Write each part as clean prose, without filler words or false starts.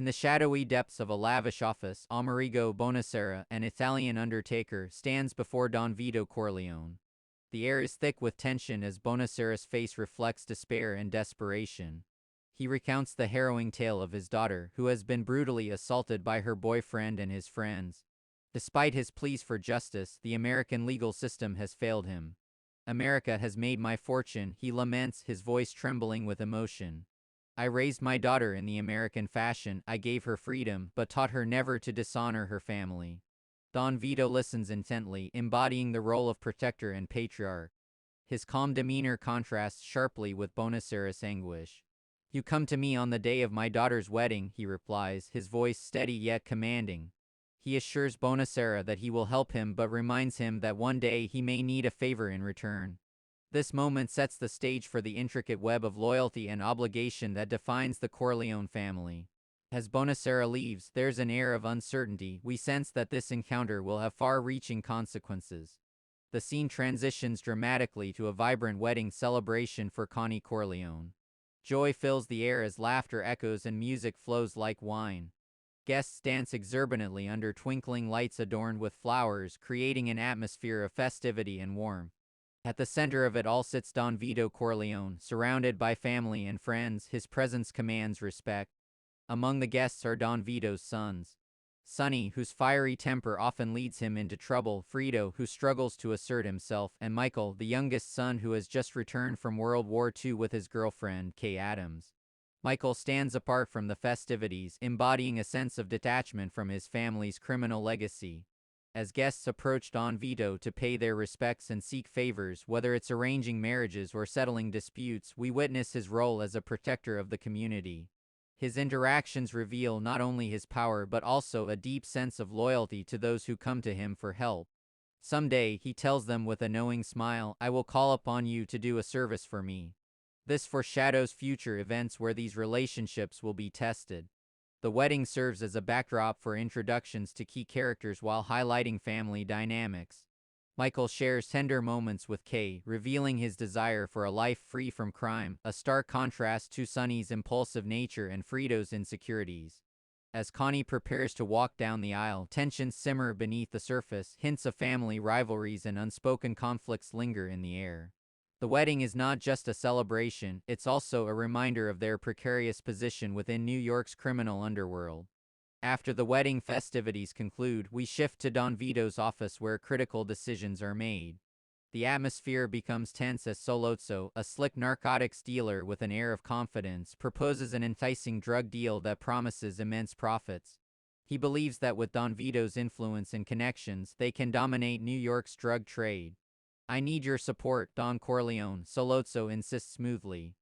In the shadowy depths of a lavish office, Amerigo Bonacera, an Italian undertaker, stands before Don Vito Corleone. The air is thick with tension as Bonacera's face reflects despair and desperation. He recounts the harrowing tale of his daughter, who has been brutally assaulted by her boyfriend and his friends. Despite his pleas for justice, the American legal system has failed him. America has made my fortune, he laments, his voice trembling with emotion. I raised my daughter in the American fashion, I gave her freedom, but taught her never to dishonor her family. Don Vito listens intently, embodying the role of protector and patriarch. His calm demeanor contrasts sharply with Bonacera's anguish. You come to me on the day of my daughter's wedding, he replies, his voice steady yet commanding. He assures Bonacera that he will help him but reminds him that one day he may need a favor in return. This moment sets the stage for the intricate web of loyalty and obligation that defines the Corleone family. As Bonacera leaves, there's an air of uncertainty. We sense that this encounter will have far-reaching consequences. The scene transitions dramatically to a vibrant wedding celebration for Connie Corleone. Joy fills the air as laughter echoes and music flows like wine. Guests dance exuberantly under twinkling lights adorned with flowers, creating an atmosphere of festivity and warmth. At the center of it all sits Don Vito Corleone, surrounded by family and friends. His presence commands respect. Among the guests are Don Vito's sons. Sonny, whose fiery temper often leads him into trouble, Frito, who struggles to assert himself, and Michael, the youngest son who has just returned from World War II with his girlfriend, Kay Adams. Michael stands apart from the festivities, embodying a sense of detachment from his family's criminal legacy. As guests approach Don Vito to pay their respects and seek favors, whether it's arranging marriages or settling disputes, we witness his role as a protector of the community. His interactions reveal not only his power but also a deep sense of loyalty to those who come to him for help. Someday, he tells them with a knowing smile, I will call upon you to do a service for me. This foreshadows future events where these relationships will be tested. The wedding serves as a backdrop for introductions to key characters while highlighting family dynamics. Michael shares tender moments with Kay, revealing his desire for a life free from crime, a stark contrast to Sonny's impulsive nature and Frito's insecurities. As Connie prepares to walk down the aisle, tensions simmer beneath the surface, hints of family rivalries and unspoken conflicts linger in the air. The wedding is not just a celebration, it's also a reminder of their precarious position within New York's criminal underworld. After the wedding festivities conclude, we shift to Don Vito's office where critical decisions are made. The atmosphere becomes tense as Solozzo, a slick narcotics dealer with an air of confidence, proposes an enticing drug deal that promises immense profits. He believes that with Don Vito's influence and connections, they can dominate New York's drug trade. I need your support, Don Corleone, Solozzo insists smoothly.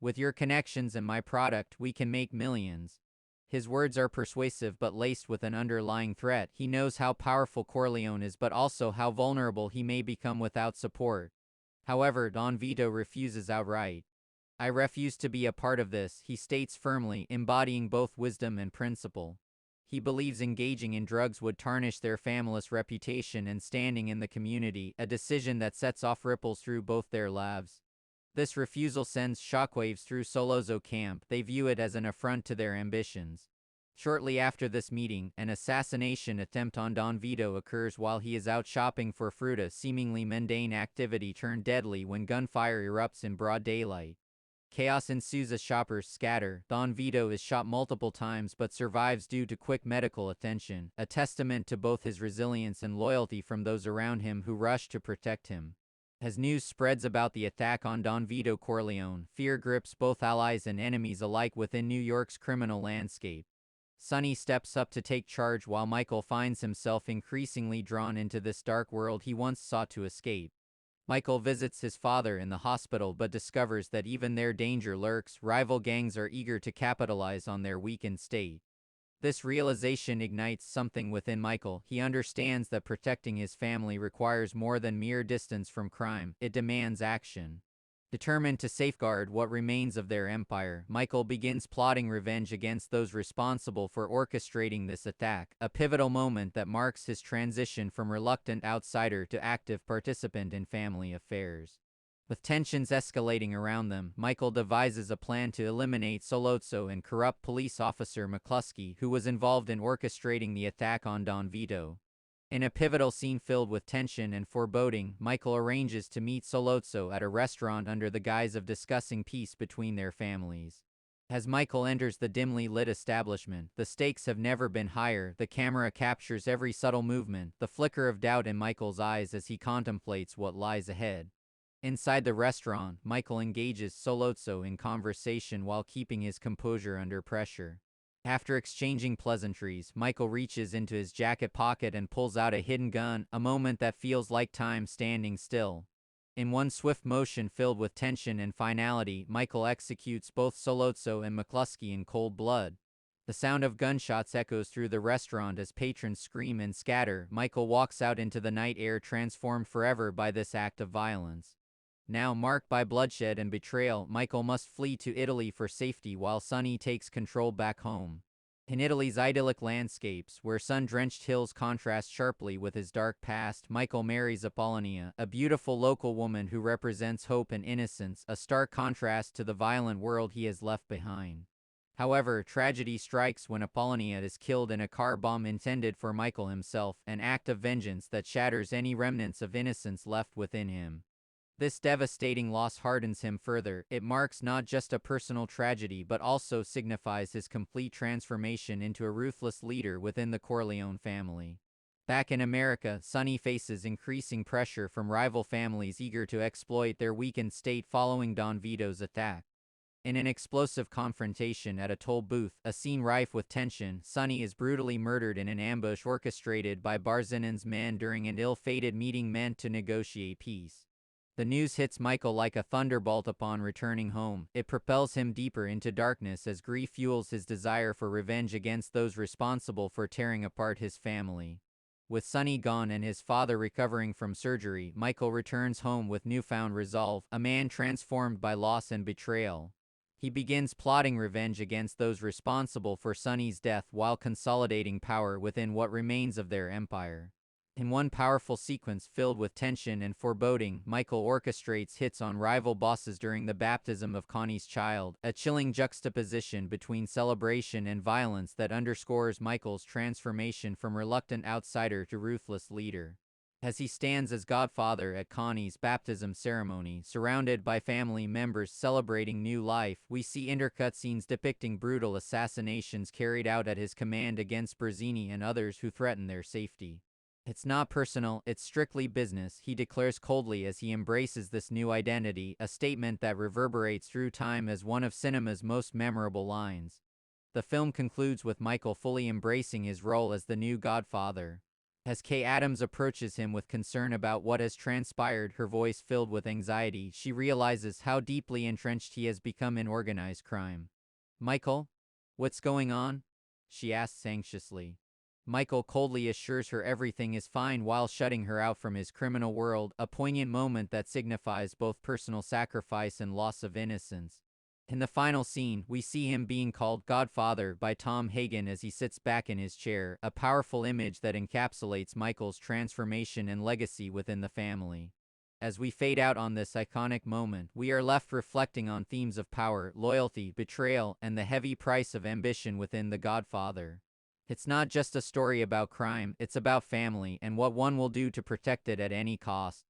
With your connections and my product, we can make millions. His words are persuasive but laced with an underlying threat. He knows how powerful Corleone is but also how vulnerable he may become without support. However, Don Vito refuses outright. I refuse to be a part of this, he states firmly, embodying both wisdom and principle. He believes engaging in drugs would tarnish their family's reputation and standing in the community, a decision that sets off ripples through both their lives. This refusal sends shockwaves through Solozzo camp. They view it as an affront to their ambitions. Shortly after this meeting, an assassination attempt on Don Vito occurs while he is out shopping for fruit. A seemingly mundane activity turned deadly when gunfire erupts in broad daylight. Chaos ensues as shoppers scatter. Don Vito is shot multiple times but survives due to quick medical attention, a testament to both his resilience and loyalty from those around him who rush to protect him. As news spreads about the attack on Don Vito Corleone, fear grips both allies and enemies alike within New York's criminal landscape. Sonny steps up to take charge while Michael finds himself increasingly drawn into this dark world he once sought to escape. Michael visits his father in the hospital but discovers that even there danger lurks. Rival gangs are eager to capitalize on their weakened state. This realization ignites something within Michael. He understands that protecting his family requires more than mere distance from crime. It demands action. Determined to safeguard what remains of their empire, Michael begins plotting revenge against those responsible for orchestrating this attack, a pivotal moment that marks his transition from reluctant outsider to active participant in family affairs. With tensions escalating around them, Michael devises a plan to eliminate Sollozzo and corrupt police officer McCluskey, who was involved in orchestrating the attack on Don Vito. In a pivotal scene filled with tension and foreboding, Michael arranges to meet Sollozzo at a restaurant under the guise of discussing peace between their families. As Michael enters the dimly lit establishment, the stakes have never been higher. The camera captures every subtle movement, the flicker of doubt in Michael's eyes as he contemplates what lies ahead. Inside the restaurant, Michael engages Sollozzo in conversation while keeping his composure under pressure. After exchanging pleasantries, Michael reaches into his jacket pocket and pulls out a hidden gun, a moment that feels like time standing still. In one swift motion filled with tension and finality, Michael executes both Sollozzo and McCluskey in cold blood. The sound of gunshots echoes through the restaurant as patrons scream and scatter. Michael walks out into the night air, transformed forever by this act of violence. Now marked by bloodshed and betrayal, Michael must flee to Italy for safety while Sonny takes control back home. In Italy's idyllic landscapes, where sun-drenched hills contrast sharply with his dark past, Michael marries Apollonia, a beautiful local woman who represents hope and innocence, a stark contrast to the violent world he has left behind. However, tragedy strikes when Apollonia is killed in a car bomb intended for Michael himself, an act of vengeance that shatters any remnants of innocence left within him. This devastating loss hardens him further. It marks not just a personal tragedy but also signifies his complete transformation into a ruthless leader within the Corleone family. Back in America, Sonny faces increasing pressure from rival families eager to exploit their weakened state following Don Vito's attack. In an explosive confrontation at a toll booth, a scene rife with tension, Sonny is brutally murdered in an ambush orchestrated by Barzinen's men during an ill-fated meeting meant to negotiate peace. The news hits Michael like a thunderbolt upon returning home. It propels him deeper into darkness as grief fuels his desire for revenge against those responsible for tearing apart his family. With Sonny gone and his father recovering from surgery, Michael returns home with newfound resolve, a man transformed by loss and betrayal. He begins plotting revenge against those responsible for Sonny's death while consolidating power within what remains of their empire. In one powerful sequence filled with tension and foreboding, Michael orchestrates hits on rival bosses during the baptism of Connie's child, a chilling juxtaposition between celebration and violence that underscores Michael's transformation from reluctant outsider to ruthless leader. As he stands as Godfather at Connie's baptism ceremony, surrounded by family members celebrating new life, we see intercut scenes depicting brutal assassinations carried out at his command against Brazzini and others who threaten their safety. "It's not personal, it's strictly business," he declares coldly as he embraces this new identity, a statement that reverberates through time as one of cinema's most memorable lines. The film concludes with Michael fully embracing his role as the new Godfather. As Kay Adams approaches him with concern about what has transpired, her voice filled with anxiety, she realizes how deeply entrenched he has become in organized crime. "Michael? What's going on?" she asks anxiously. Michael coldly assures her everything is fine while shutting her out from his criminal world, a poignant moment that signifies both personal sacrifice and loss of innocence. In the final scene, we see him being called Godfather by Tom Hagen as he sits back in his chair, a powerful image that encapsulates Michael's transformation and legacy within the family. As we fade out on this iconic moment, we are left reflecting on themes of power, loyalty, betrayal, and the heavy price of ambition within The Godfather. It's not just a story about crime, it's about family and what one will do to protect it at any cost.